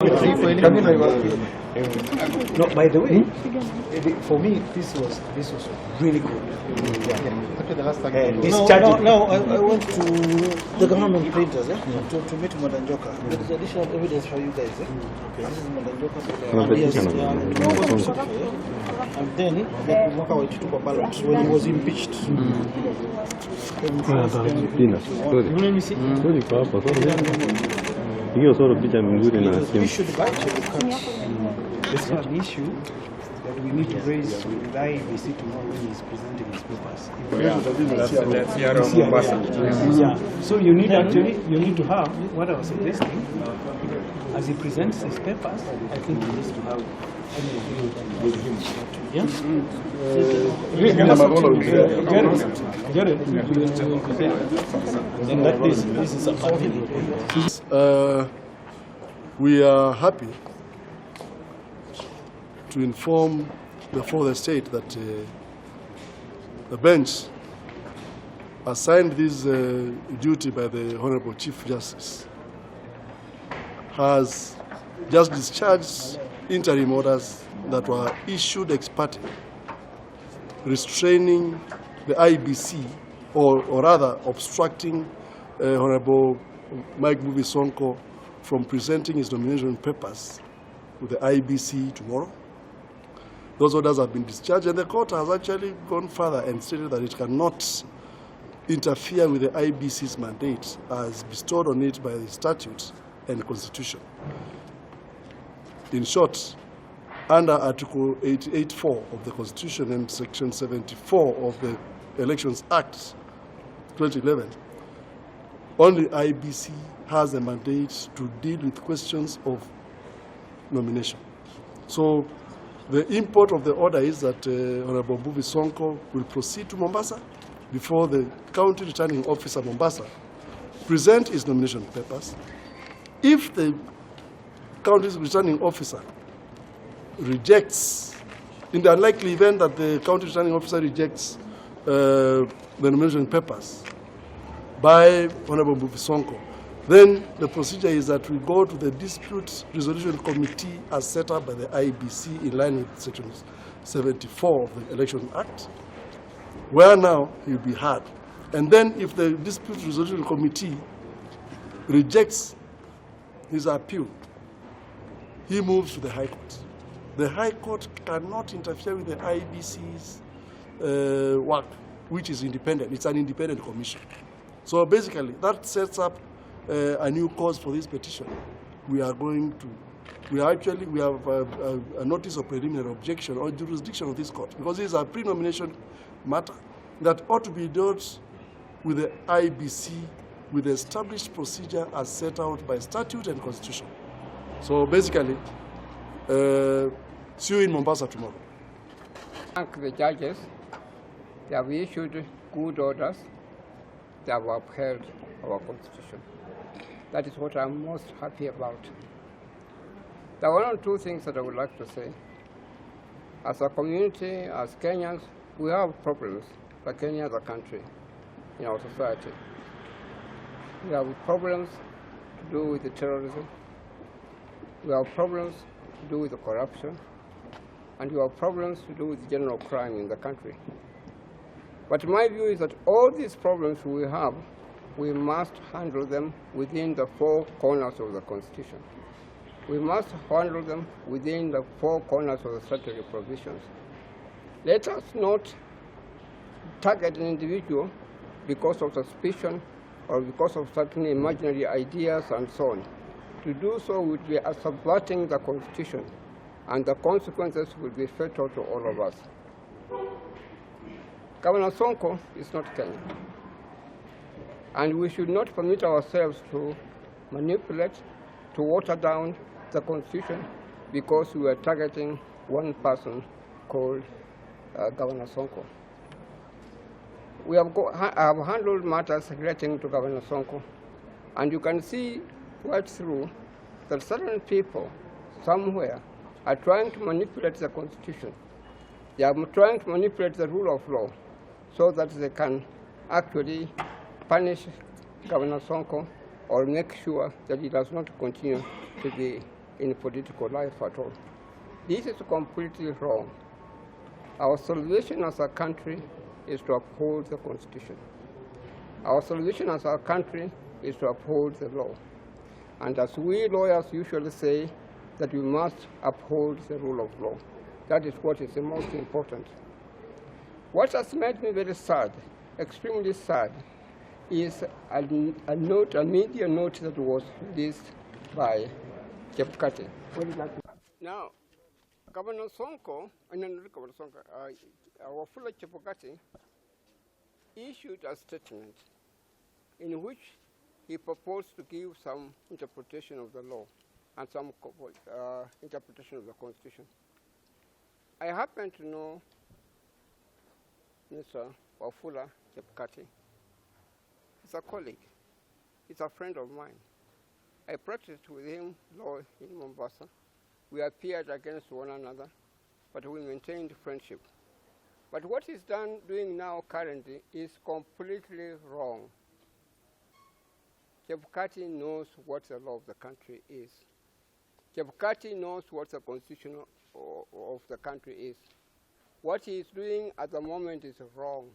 No, by the way, for me, this was really good. Now, I went to the government printers to meet Madanjoka. There is additional evidence for you guys. This is Madanjoka. And then Kumaka Waitutupa ballot when he was impeached. Hiyo sort of picha mzuri na simu. We should buy Chebukati. This is an issue that we need to raise with IEBC tomorrow when he's presenting his papers. Yeah. So you need to have what I was suggesting. As he presents his papers, I think he needs to have we are happy to inform the state that the bench assigned this duty by the Honorable Chief Justice has just discharged interim orders that were issued ex parte, restraining the IEBC, or rather obstructing Honorable Mike Buvi Sonko from presenting his nomination papers with the IEBC tomorrow. Those orders have been discharged, and the court has actually gone further and stated that it cannot interfere with the IEBC's mandate as bestowed on it by the statute and constitution. In short, under Article 88.4 of the Constitution and Section 74 of the Elections Act 2011, only IEBC has a mandate to deal with questions of nomination. So the import of the order is that Honorable Buvi Sonko will proceed to Mombasa before the County Returning Officer Mombasa, present his nomination papers. If the County Returning Officer rejects, in the unlikely event that the County Returning Officer rejects the nomination papers by Honorable Buvi Sonko, then the procedure is that we go to the Dispute Resolution Committee as set up by the IEBC in line with Section 74 of the Election Act, where now he will be heard. And then if the Dispute Resolution Committee rejects his appeal, he moves to the High Court. The High Court cannot interfere with the IEBC's work, which is independent. It's an independent commission. So basically, that sets up a new cause for this petition. We have a notice of preliminary objection or jurisdiction of this court, because this is a pre-nomination matter that ought to be dealt with the IEBC with the established procedure as set out by statute and constitution. So basically, see you in Mombasa tomorrow. Thank the judges. They have issued good orders. They have upheld our constitution. That is what I'm most happy about. There are one or two things that I would like to say. As a community, as Kenyans, we have problems, like any other country in our society. We have problems to do with the terrorism. We have problems to do with the corruption. And we have problems to do with the general crime in the country. But my view is that all these problems we have, we must handle them within the four corners of the Constitution. We must handle them within the four corners of the statutory provisions. Let us not target an individual because of suspicion or because of certain imaginary ideas and so on. To do so would be subverting the Constitution, and the consequences will be fatal to all of us. Governor Sonko is not Kenyan, and we should not permit ourselves to manipulate, to water down the Constitution because we are targeting one person called Governor Sonko. We have handled matters relating to Governor Sonko, and you can see right through that certain people somewhere are trying to manipulate the Constitution. They are trying to manipulate the rule of law so that they can actually punish Governor Sonko or make sure that he does not continue to be in political life at all. This is completely wrong. Our salvation as a country is to uphold the Constitution. Our salvation as a country is to uphold the law. And as we lawyers usually say, that we must uphold the rule of law. That is what is the most important. What has made me very sad, extremely sad, is a media note that was released by Chebukati. Now, Governor Sonko, our fellow Chebukati, issued a statement in which he proposed to give some interpretation of the law and some interpretation of the Constitution. I happen to know Mr. Wafula Chebukati. He's a colleague. He's a friend of mine. I practiced with him law in Mombasa. We appeared against one another, but we maintained friendship. But what he's doing now currently is completely wrong. Chebukati knows what the law of the country is. Chebukati knows what the constitution of the country is. What he is doing at the moment is wrong.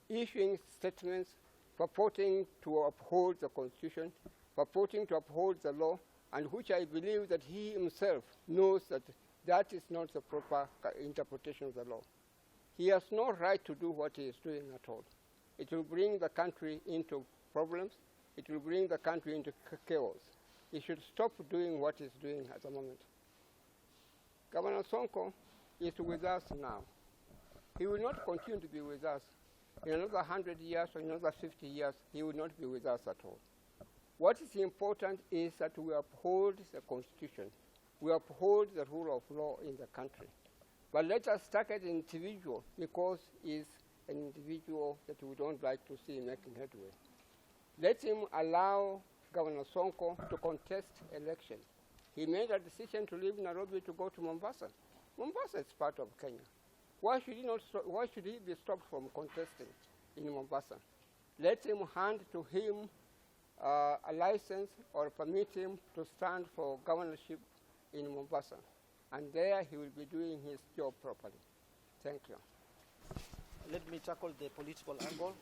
Issuing statements purporting to uphold the Constitution, purporting to uphold the law, and which I believe that he himself knows that that is not the proper interpretation of the law. He has no right to do what he is doing at all. It will bring the country into problems. It will bring the country into chaos. He should stop doing what he's doing at the moment. Governor Sonko is with us now. He will not continue to be with us. In another 100 years or another 50 years, he will not be with us at all. What is important is that we uphold the Constitution. We uphold the rule of law in the country. But let us target an individual because he's an individual that we don't like to see making headway. Let him allow Governor Sonko to contest election. He made a decision to leave Nairobi to go to Mombasa. Mombasa is part of Kenya. Why should he be stopped from contesting in Mombasa? Let him hand to him a license or permit him to stand for governorship in Mombasa. And there he will be doing his job properly. Thank you. Let me tackle the political angle.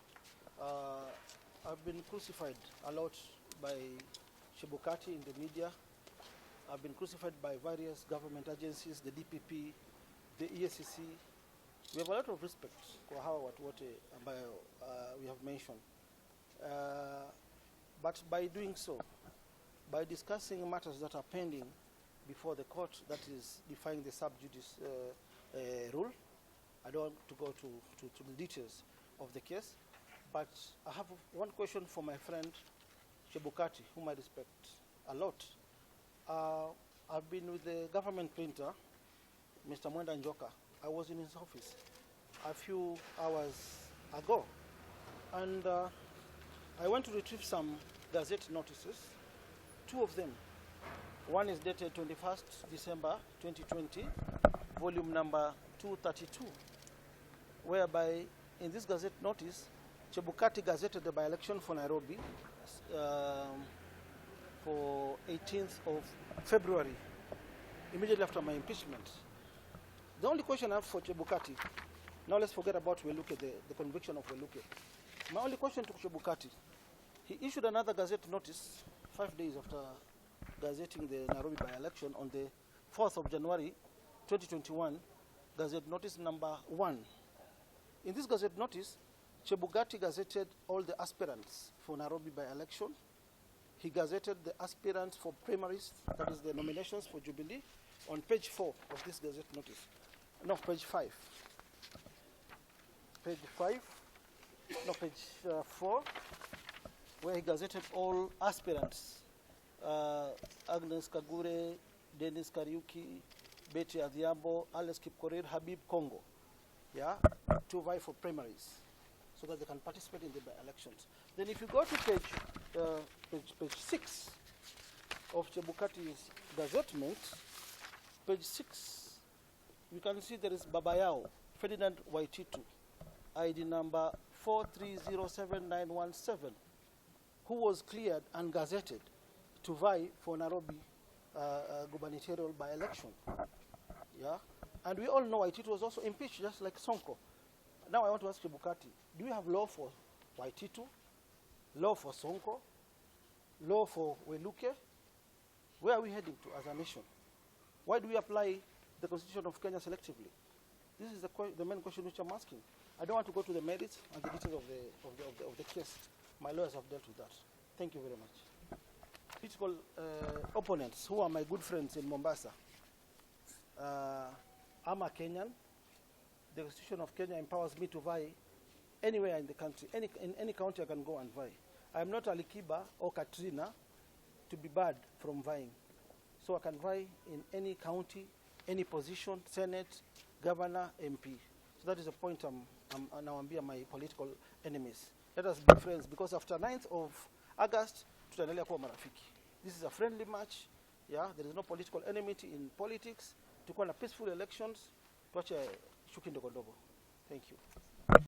I've been crucified a lot by Chebukati in the media. I've been crucified by various government agencies, the DPP, the EACC. We have a lot of respect for what we have mentioned. But by doing so, by discussing matters that are pending before the court that is defying the sub judice rule, I don't want to go to the details of the case, but I have one question for my friend Chebukati, whom I respect a lot. I've been with the government printer, Mr. Njoka. I was in his office a few hours ago, and I went to retrieve some Gazette notices, two of them. One is dated 21st December 2020, volume number 232, whereby in this Gazette notice, Chebukati gazetted the by-election for Nairobi for 18th of February, immediately after my impeachment. The only question I have for Chebukati, now let's forget about Weluke, the conviction of Weluke. My only question to Chebukati, he issued another Gazette notice 5 days after gazetting the Nairobi by-election on the 4th of January 2021, Gazette notice number 1. In this Gazette notice, Chebukati gazetted all the aspirants for Nairobi by-election. He gazetted the aspirants for primaries, that is the nominations for Jubilee, on page 4 of this Gazette notice. No, page 5. Page 5, no, page 4, where he gazetted all aspirants. Agnes Kagure, Dennis Kariuki, Betty Adhiambo, Alex Kipkorir, Habib Kongo, yeah, to vie for primaries so that they can participate in the elections. Then if you go to page 6 of Chebukati's gazettement, page 6, you can see there is Babayao, Ferdinand Waititu, ID number 4307917, who was cleared and gazetted to vie for Nairobi gubernatorial by-election. Yeah, and we all know Waititu was also impeached, just like Sonko. Now I want to ask Chebukati, do we have law for Waititu, law for Sonko, law for Weluke? Where are we heading to as a nation? Why do we apply the Constitution of Kenya selectively? This is the main question which I'm asking. I don't want to go to the merits and the details of the case. My lawyers have dealt with that. Thank you very much. Political opponents who are my good friends in Mombasa. I'm a Kenyan. The Constitution of Kenya empowers me to vie anywhere in the country. In any county I can go and vie. I'm not Alikiba or Katrina to be barred from vying. So I can vie in any county, any position, Senate, Governor, MP. So that is the point I'm now my political enemies. Let us be friends, because after 9th of August, tutaendelea kuwa marafiki. This is a friendly match. Yeah, there is no political enmity in politics. Tukuwa na peaceful elections. Tuache shuki ndogo ndogo. Thank you.